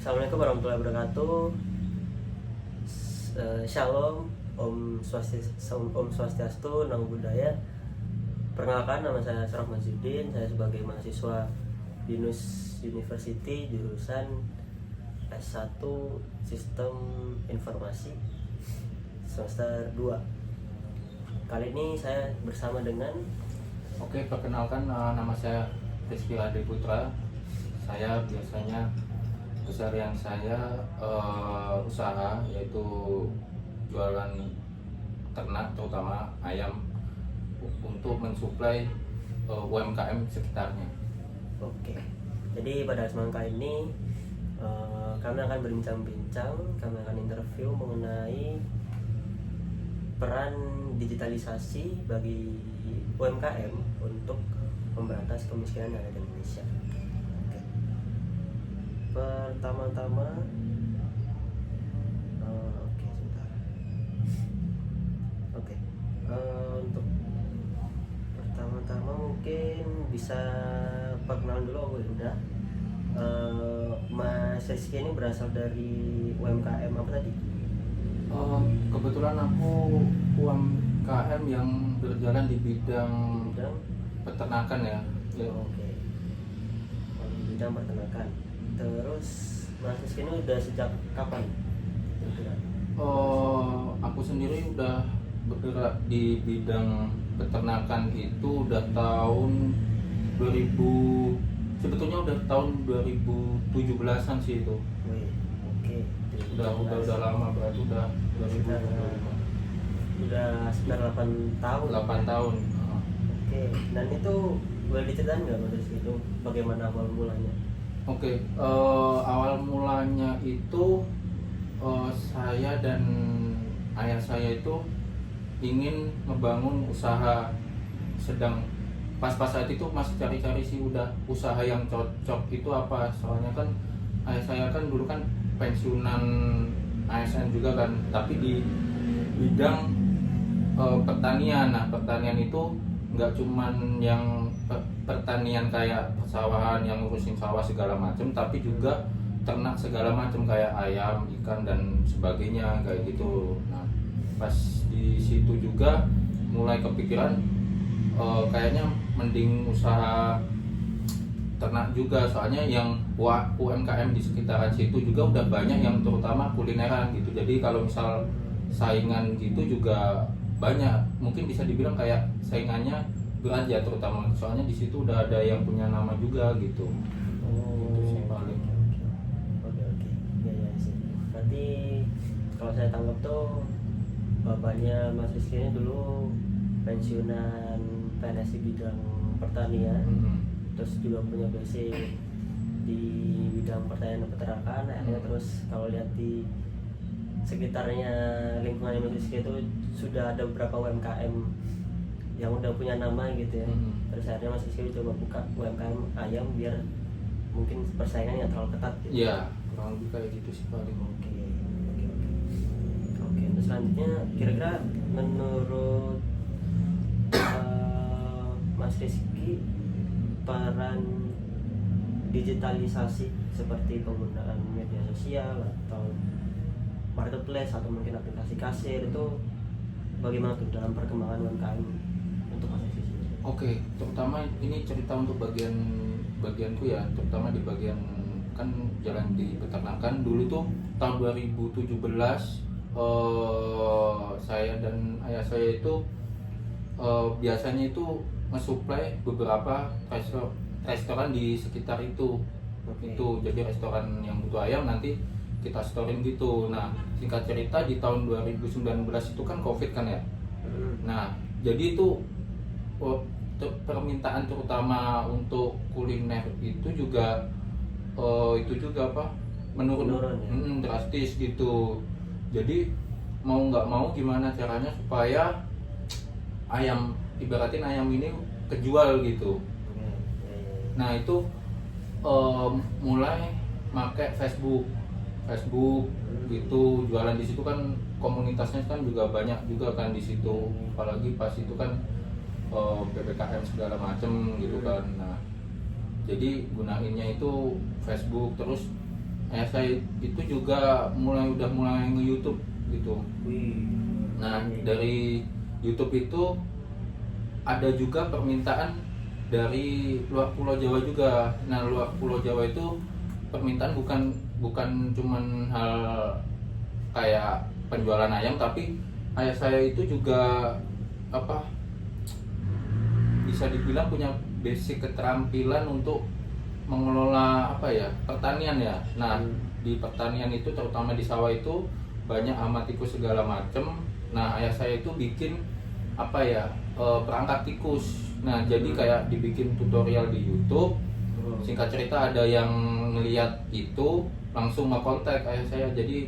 Assalamualaikum warahmatullahi wabarakatuh. Shalom, Om Swastiastu, Namo Buddhaya. Perkenalkan, nama saya Ashraf Mazuddin. Saya sebagai mahasiswa Binus University jurusan S1 Sistem Informasi semester 2. Kali ini saya bersama dengan Oke, perkenalkan, nama saya Rizky Ade Putra. Saya biasanya keseharian saya usaha, yaitu jualan ternak, terutama ayam, untuk mensuplai UMKM sekitarnya. Oke. Jadi pada kesempatan kali ini kami akan berbincang-bincang, kami akan interview mengenai peran digitalisasi bagi UMKM untuk memberantas kemiskinan yang ada di Indonesia. Oke. Pertama-tama, oke, sebentar. Oke. Untuk pertama-tama mungkin bisa perkenalan dulu, aku udah. Mas Rizky ini berasal dari UMKM apa tadi? Kebetulan aku UMKM yang berjalan di bidang peternakan ya. Oke. Di bidang peternakan. Terus Mas Rizky ini udah sejak kapan? Aku sendiri udah bergerak di bidang peternakan itu udah tahun 2000, sebetulnya udah tahun 2017-an sih itu. Wih, oke. Udah lama, berarti udah 2025. Udah sekitar 8 tahun. 8 tahun. Oke. Dan itu boleh diceritain nggak Mas Rizky itu bagaimana awal mulanya? Oke, awal mulanya itu saya dan ayah saya itu ingin membangun usaha, sedang pas saat itu masih cari-cari sih udah usaha yang cocok itu apa, soalnya kan ayah saya kan dulu kan pensiunan ASN juga kan, tapi di bidang pertanian. Nah, pertanian itu nggak cuman yang pertanian kayak persawahan yang ngurusin sawah segala macam, tapi juga ternak segala macam kayak ayam, ikan dan sebagainya kayak gitu. Nah, pas di situ juga mulai kepikiran kayaknya mending usaha ternak juga, soalnya yang UMKM di sekitaran situ juga udah banyak yang terutama kulineran gitu. Jadi kalau misal saingan gitu juga banyak, mungkin bisa dibilang kayak saingannya berat ya, terutama soalnya di situ udah ada yang punya nama juga gitu. Itu sih paling. Oke. Ya sih. Berarti kalau saya tangkap tuh bapaknya Mas Rizky ini dulu pensiunan PNS di bidang pertanian, terus juga punya basic di bidang pertanian dan peternakan. Akhirnya terus kalau lihat di sekitarnya lingkungan Mas Rizky itu sudah ada beberapa UMKM yang udah punya nama gitu ya. Terus akhirnya Mas Rizky coba buka UMKM ayam biar mungkin persaingannya nggak terlalu ketat gitu. Iya, kurang lebih kayak gitu sih paling. Oke, terus selanjutnya kira-kira menurut Mas Rizky, peran digitalisasi seperti penggunaan media sosial atau marketplace atau mungkin aplikasi kasir itu bagaimana tuh dalam perkembangan UMKM untuk Mas Rizky? Oke, terutama ini cerita untuk bagianku ya, terutama di bagian kan jalan di peternakan. Dulu tuh tahun 2017 saya dan ayah saya itu biasanya itu nge-supply beberapa restoran di sekitar itu. Itu jadi restoran yang butuh ayam nanti kita storein gitu. Nah, singkat cerita di tahun 2019 itu kan Covid kan ya. Nah, jadi itu permintaan terutama untuk kuliner itu juga menurun ya? Drastis gitu. Jadi mau nggak mau gimana caranya supaya ibaratin ayam ini kejual gitu. Nah, itu mulai pakai Facebook gitu, jualan di situ kan, komunitasnya kan juga banyak juga kan di situ, apalagi pas itu kan PPKM segala macem gitu kan. Nah, jadi gunainnya itu Facebook, terus ayah saya itu juga udah mulai nge-YouTube gitu. Wih. Nah, dari YouTube itu ada juga permintaan dari luar Pulau Jawa juga. Nah, luar Pulau Jawa itu permintaan bukan cuman hal kayak penjualan ayam, tapi ayah saya itu juga apa bisa dibilang punya basic keterampilan untuk mengelola apa ya, pertanian ya. Nah, di pertanian itu terutama di sawah itu banyak hama tikus segala macem. Nah, ayah saya itu bikin apa ya, perangkap tikus. Nah, jadi kayak dibikin tutorial di YouTube. Singkat cerita ada yang ngeliat itu langsung ngekontak ayah saya. Jadi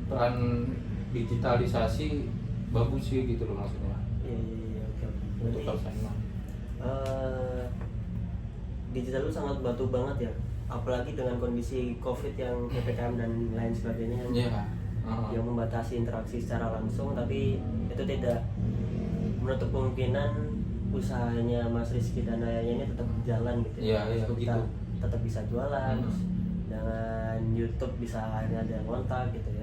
peran digitalisasi bagus sih gitu loh maksudnya. Iya, oke. Untuk Berarti persaingan. digital itu sangat bantu banget ya, apalagi dengan kondisi COVID yang PPKM dan lain sebagainya kan, Iya. yang membatasi interaksi secara langsung, tapi itu tidak menutup kemungkinan usahanya Mas Rizky dan ayahnya ini tetap berjalan gitu. Iya, iya, Terus kita gitu. tetap bisa jualan, terus dengan YouTube bisa akhirnya ada yang kontak gitu ya.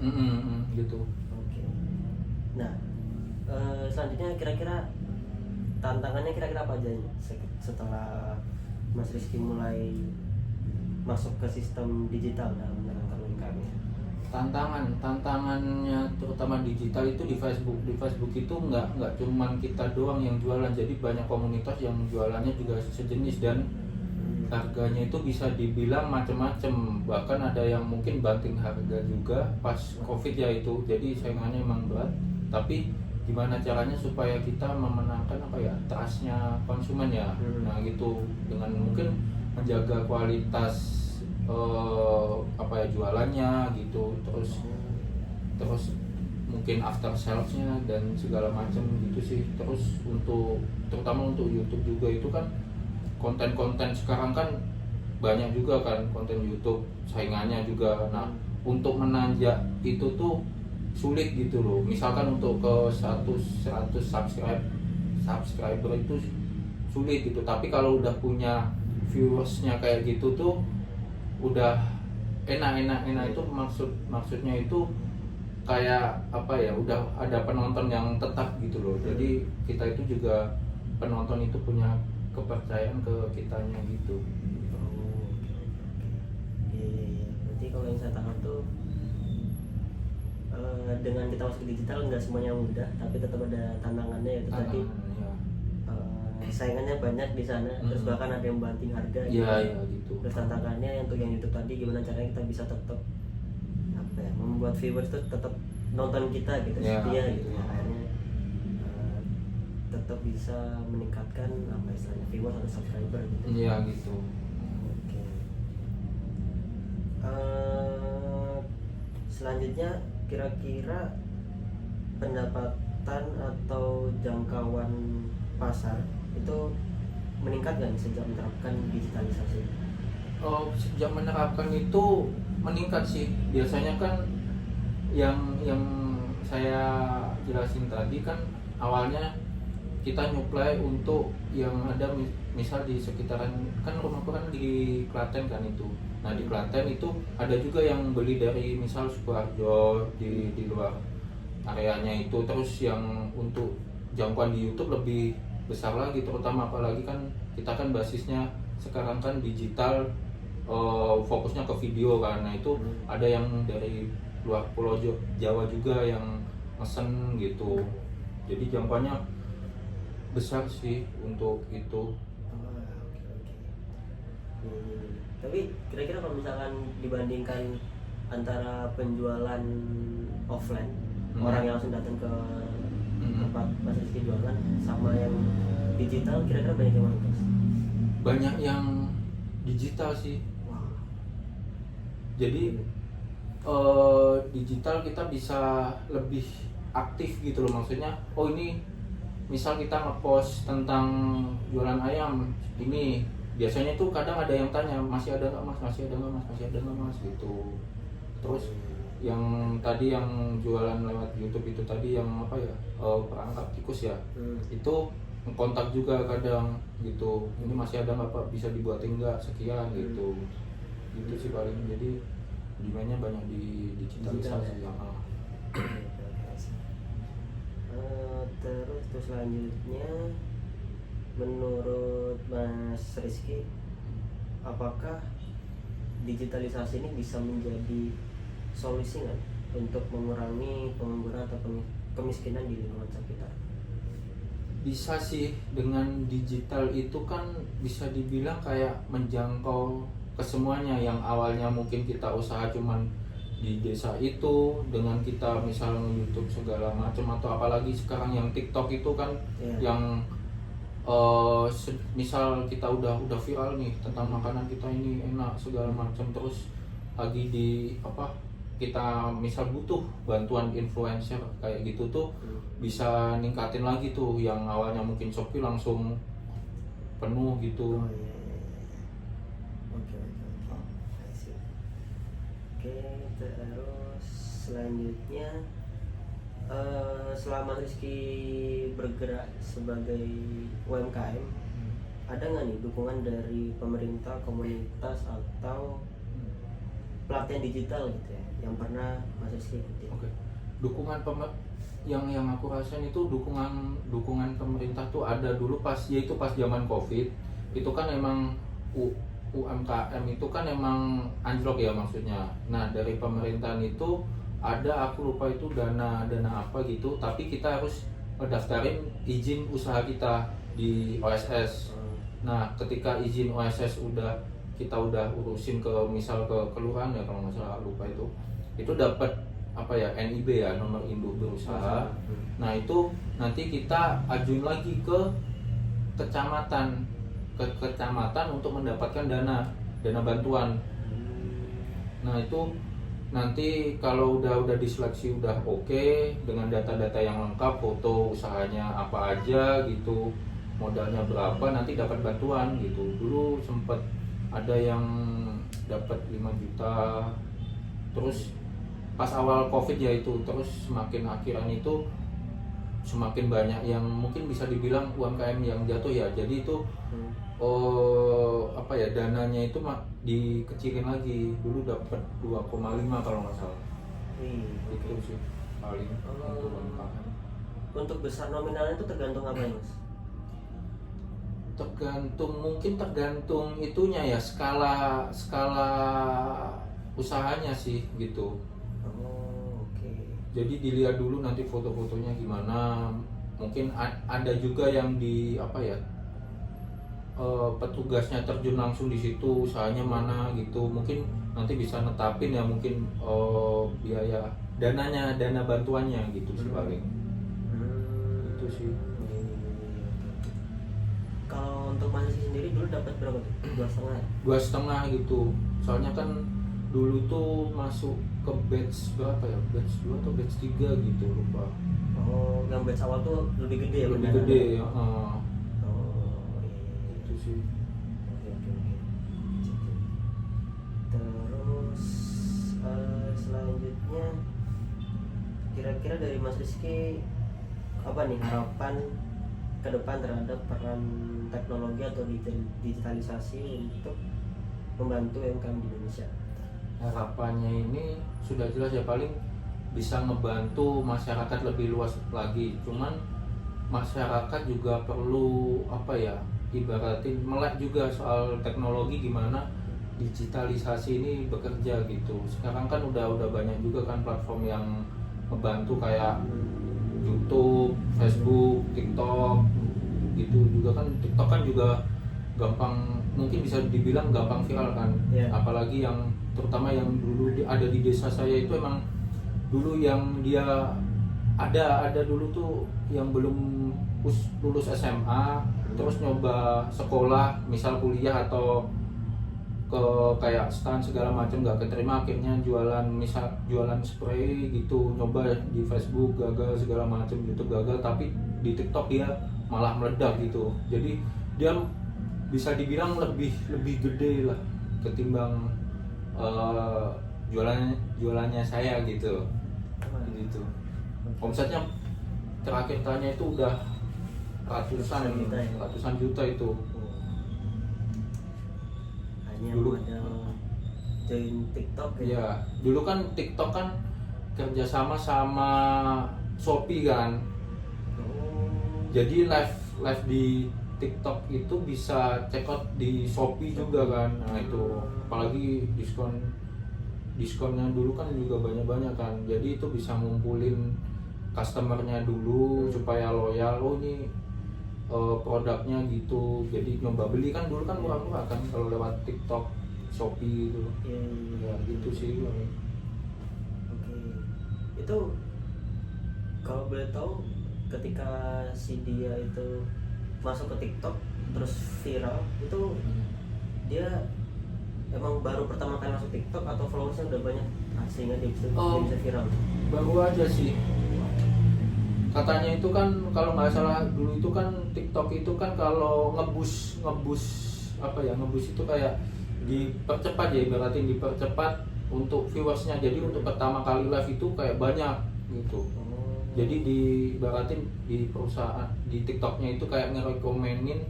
Gitu. Oke. Nah, selanjutnya kira-kira tantangannya kira-kira apa aja ini setelah Mas Rizky mulai masuk ke sistem digital dalam menjalankan UMKM-nya? Tantangannya terutama digital itu di Facebook. Di Facebook itu nggak cuman kita doang yang jualan, jadi banyak komunitas yang jualannya juga sejenis dan harganya itu bisa dibilang macam-macam. Bahkan ada yang mungkin banting harga juga pas COVID ya itu. Jadi saingannya emang berat. Tapi gimana caranya supaya kita memenangkan apa ya, trustnya konsumen ya. Nah gitu, dengan mungkin menjaga kualitas apa ya, jualannya gitu, terus mungkin after salesnya dan segala macam gitu sih. Terus terutama untuk YouTube juga itu kan konten-konten sekarang kan banyak juga kan konten YouTube, saingannya juga. Nah, untuk menanjak itu tuh sulit gitu loh. Misalkan untuk ke 100 subscriber itu sulit gitu. Tapi kalau udah punya viewersnya kayak gitu tuh udah enak itu maksudnya itu kayak apa ya, udah ada penonton yang tetap gitu loh. Jadi kita itu juga penonton itu punya kepercayaan ke kitanya gitu. Oh, oke. Iya. Berarti kalau yang saya tangkap tuh dengan kita masuk ke digital nggak semuanya mudah, tapi tetap ada tantangannya, yaitu tadi Ya. saingannya banyak di sana, terus bahkan ada yang banting harga gitu. Iya gitu. Terus tantangannya untuk yang YouTube tadi, gimana caranya kita bisa tetap apa ya, membuat viewers tuh tetap nonton kita gitu, Ya, setia gitu. gitu ya. Akhirnya tetap bisa meningkatkan apa istilahnya, viewers atau subscriber gitu. Iya gitu. Oke. Selanjutnya kira-kira pendapatan atau jangkauan pasar itu meningkat nggak nih sejak menerapkan digitalisasi? Sejak menerapkan itu meningkat sih. Biasanya kan yang saya jelasin tadi kan awalnya kita nyuplai untuk yang ada misal di sekitaran, kan rumahku kan di Klaten kan itu. Nah di Klaten itu ada juga yang beli dari misal Sukoharjo di luar areanya itu. Terus yang untuk jangkauan di YouTube lebih besar lagi, terutama apalagi kan kita kan basisnya sekarang kan digital, fokusnya ke video kan. Nah itu ada yang dari luar Pulau Jawa juga yang mesen gitu, jadi jangkauannya besar sih untuk itu. Tapi kira-kira kalau misalkan dibandingkan antara penjualan offline, orang yang langsung datang ke tempat Mas Rizky jualan, sama yang digital, kira-kira banyak yang mana Mas? Banyak yang digital sih. Wow. Jadi digital kita bisa lebih aktif gitu loh, maksudnya ini misal kita ngepost tentang jualan ayam ini, biasanya tuh kadang ada yang tanya, masih ada nggak mas, masih ada nggak mas, masih ada nggak mas gitu. Terus yang tadi yang jualan lewat YouTube itu tadi yang apa ya, perangkap tikus ya, itu kontak juga kadang gitu, ini masih ada nggak pak, bisa dibuatin nggak sekian gitu. Gitu sih paling. Jadi demandnya banyak di digitalisasi Digital, yang Oke, oke, I see. Terus selanjutnya menurut Mas Rizky, apakah digitalisasi ini bisa menjadi solusi nggak untuk mengurangi pengangguran atau kemiskinan di lingkungan sekitar? bisa sih. Dengan digital itu kan bisa dibilang kayak menjangkau ke semuanya. Yang awalnya mungkin kita usaha cuman di desa itu, dengan kita misalnya YouTube segala macam, atau apalagi sekarang yang TikTok itu kan Iya. yang misal kita udah viral nih tentang makanan kita ini enak segala macam, terus lagi di apa, kita misal butuh bantuan influencer kayak gitu tuh, bisa ningkatin lagi tuh yang awalnya mungkin Shopee langsung penuh gitu. Oh iya, iya, iya. Oke, oke, oke. I see. Oke, terus selanjutnya selama Rizky bergerak sebagai UMKM, ada nggak nih dukungan dari pemerintah, komunitas, atau pelatihan digital gitu ya yang pernah Mas Rizky ikuti? Oke. Dukungan yang aku rasain itu dukungan pemerintah tuh ada dulu pas, yaitu pas zaman Covid. Itu kan emang UMKM itu kan emang anjlok ya maksudnya. Nah, dari pemerintahan itu ada, aku lupa itu dana apa gitu, tapi kita harus ngedaftarin izin usaha kita di OSS. Nah, ketika izin OSS kita udah urusin ke misal ke kelurahan ya kalau nggak salah, lupa itu dapat apa ya, NIB ya, nomor induk berusaha. Nah, itu nanti kita ajuin lagi ke kecamatan untuk mendapatkan dana bantuan. Nah, itu nanti kalau udah diseleksi udah oke dengan data-data yang lengkap, foto usahanya apa aja gitu, modalnya berapa, nanti dapat bantuan gitu. Dulu sempet ada yang dapat 5 juta. Terus pas awal Covid ya itu, terus semakin akhiran itu semakin banyak yang mungkin bisa dibilang UMKM yang jatuh ya. Jadi itu apa ya, dananya itu dikecilin lagi. Dulu dapat 2,5 kalau nggak salah. Itu sih paling untuk UMKM. Untuk besar nominalnya itu tergantung apa ya, Mas? Tergantung itunya ya, skala usahanya sih gitu. Oke. Jadi dilihat dulu nanti foto-fotonya gimana. Mungkin ada juga yang di apa ya, petugasnya terjun langsung di situ, usahanya mana gitu. Mungkin nanti bisa netapin ya, mungkin biaya dana bantuannya gitu sih paling. Itu sih. Kalau untuk Mas sendiri dulu dapat berapa tuh? 2,5 ya? 2,5 gitu. Soalnya kan dulu tuh masuk ke batch berapa ya? Batch 2 atau batch 3 gitu, lupa. Oh, yang batch awal tuh lebih gede ya? Lebih gede ya. Oh, iya. Itu sih. Oke. Terus selanjutnya kira-kira dari Mas Rizky apa nih harapan ke depan terhadap peran teknologi atau digitalisasi untuk membantu UMKM di Indonesia? Harapannya ini sudah jelas ya, paling bisa ngebantu masyarakat lebih luas lagi. Cuman masyarakat juga perlu apa ya, ibaratin melek juga soal teknologi, gimana digitalisasi ini bekerja gitu. Sekarang kan udah banyak juga kan platform yang ngebantu kayak YouTube, Facebook, TikTok gitu juga kan. TikTok kan juga gampang, mungkin bisa dibilang gampang viral kan. Yeah. Apalagi yang terutama yang dulu ada di desa saya itu, emang dulu yang dia ada dulu tuh yang belum lulus SMA terus nyoba sekolah misal kuliah atau ke kayak stan segala macam, nggak keterima, akhirnya jualan spray gitu, nyoba di Facebook gagal segala macam, YouTube gagal, tapi di TikTok dia malah meledak gitu. Jadi dia bisa dibilang lebih gede lah ketimbang jualannya saya gitu. Omsetnya terakhir tanya itu udah ratusan juta itu. Hanya Dulu. modal join TikTok ya? Iya, dulu kan TikTok kan kerjasama sama Shopee kan. Oh. Jadi live di TikTok itu bisa check out di Shopee juga kan. Nah itu apalagi diskonnya dulu kan juga banyak kan. Jadi itu bisa ngumpulin customernya dulu supaya loyal. Oh ini produknya gitu. Jadi nyoba beli kan dulu kan murah-murah kan kalau lewat TikTok, Shopee gitu. Iya. Ya gitu sih. Oke. Itu kalau boleh tahu ketika si dia itu masuk ke TikTok terus viral itu dia emang baru pertama kali masuk TikTok atau followersnya udah banyak sehingga dia bisa viral? Baru aja sih. Katanya itu kan kalau nggak salah dulu itu kan TikTok itu kan kalau ngebus apa ya, ngebus itu kayak dipercepat ya, ibaratin dipercepat untuk viewersnya. Jadi untuk pertama kali live itu kayak banyak gitu. Jadi ibaratin di perusahaan di TikToknya itu kayak ngerekomenin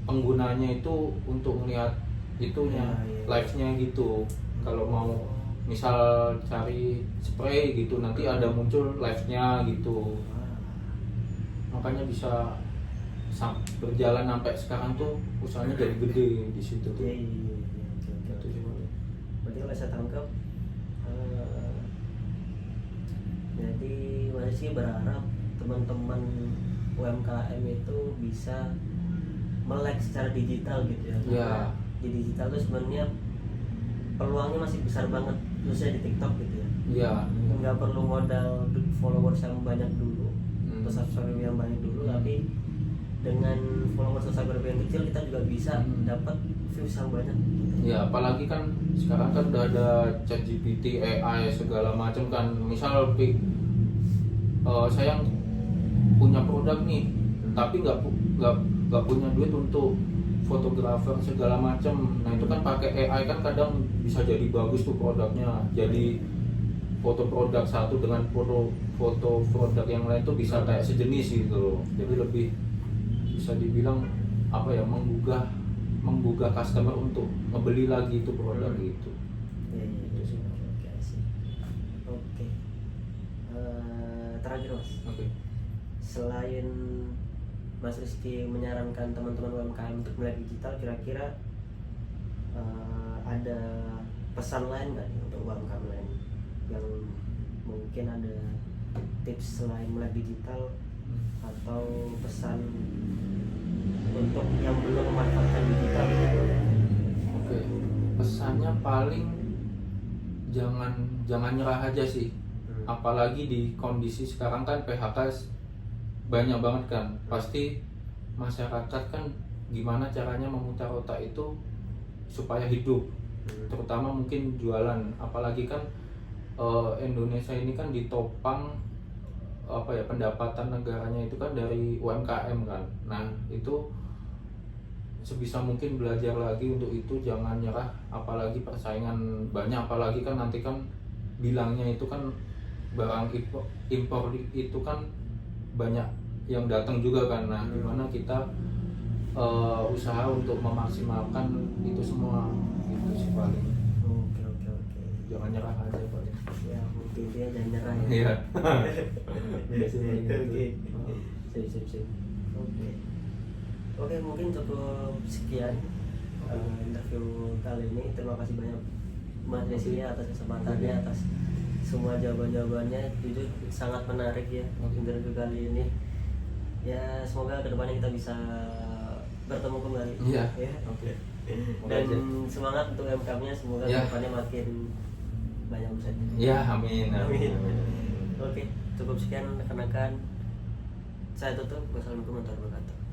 penggunanya itu untuk melihat itunya live-nya gitu. Kalau mau misal cari spray gitu nanti ada muncul live-nya gitu. Makanya bisa berjalan sampai sekarang tuh usahanya jadi gede di situ tuh. Berarti kalau saya tangkap jadi masih berharap teman-teman UMKM itu bisa melek secara digital gitu ya. Iya. Di digital tuh sebenarnya peluangnya masih besar banget, khususnya di TikTok gitu ya. Iya. Nggak perlu modal followers yang banyak dulu, atau subscriber yang banyak dulu, tapi dengan followers subscriber yang kecil kita juga bisa dapat views yang banyak. Ya apalagi kan sekarang kan udah ada ChatGPT, AI segala macam kan. Misal saya punya produk nih, tapi nggak punya duit untuk fotografer segala macam. Nah itu kan pakai AI kan kadang bisa jadi bagus tuh produknya. Jadi foto produk satu dengan foto produk yang lain tuh bisa kayak sejenis gitu loh. Jadi lebih bisa dibilang apa ya, menggugah customer untuk ngebeli lagi itu produk itu. Oke. Terakhir Mas. Oke. Selain Mas Rizky menyarankan teman-teman UMKM untuk melek digital, kira-kira ada pesan lain nggak nih untuk UMKM lain yang mungkin ada tips selain melek digital atau pesan untuk yang belum memanfaatkan digital gitu? Oke. Pesannya paling jangan nyerah aja sih. Apalagi di kondisi sekarang kan PHK banyak banget kan. Pasti masyarakat kan gimana caranya memutar otak itu supaya hidup. Terutama mungkin jualan. Apalagi kan Indonesia ini kan ditopang apa ya, pendapatan negaranya itu kan dari UMKM kan. Nah itu sebisa mungkin belajar lagi untuk itu, jangan nyerah. Apalagi persaingan banyak, apalagi kan nanti kan bilangnya itu kan barang impor itu kan banyak yang datang juga kan. Nah gimana kita usaha untuk memaksimalkan itu semua, itu sih paling. Oke. Jangan nyerah aja paling. Ya mungkin dia jangan nyerah ya. Iya. Sip. Oke, mungkin cukup sekian interview kali ini. Terima kasih banyak Mas Rizky atas kesempatannya, atas semua jawabannya. Jujur sangat menarik ya interview kali ini. Ya semoga kedepannya kita bisa bertemu kembali. Iya. Ya. Oke. Dan semangat untuk UMKM-nya, semoga kedepannya makin banyak usahanya. Ya, amin. Oke, cukup sekian rekan-rekan. Saya tutup. Wassalamualaikum warahmatullahi wabarakatuh.